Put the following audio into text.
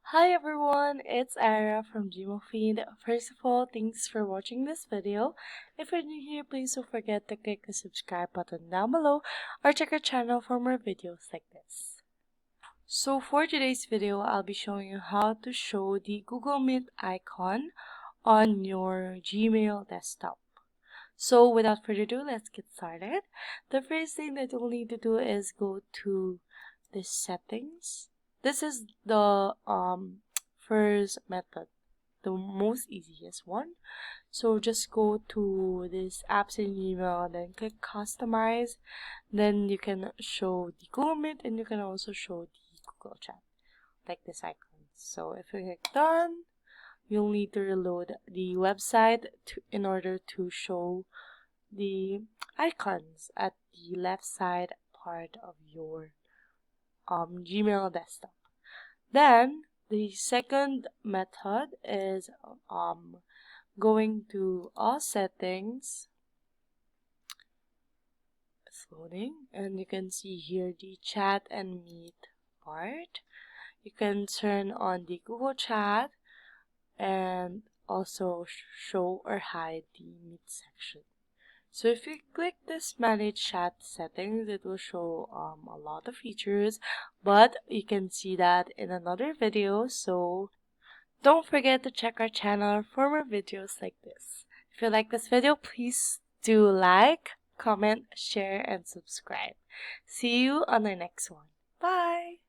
Hi everyone, it's Ara from gmailfiend. First of all, thanks for watching this video. If you're new here, please don't forget to click the subscribe button down below or check our channel for more videos like this. So for today's video, I'll be showing you how to show the Google Meet icon on your Gmail desktop. So without further ado, let's get started. The first thing that you'll need to do is go to the settings. This is the first method, the most easiest one. So just go to this apps in Gmail, then click customize. Then you can show the Google Meet and you can also show the Google Chat, like this icon. So if you click done, you'll need to reload the website in order to show the icons at the left side part of your Gmail desktop. Then the second method is going to all settings. It's loading, and you can see here the chat and meet part. You can turn on the Google Chat and also show or hide the meet section. So if you click this manage chat settings, it will show a lot of features, but you can see that in another video. So don't forget to check our channel for more videos like this. If you like this video, please do like, comment, share, and subscribe. See you on the next one. Bye!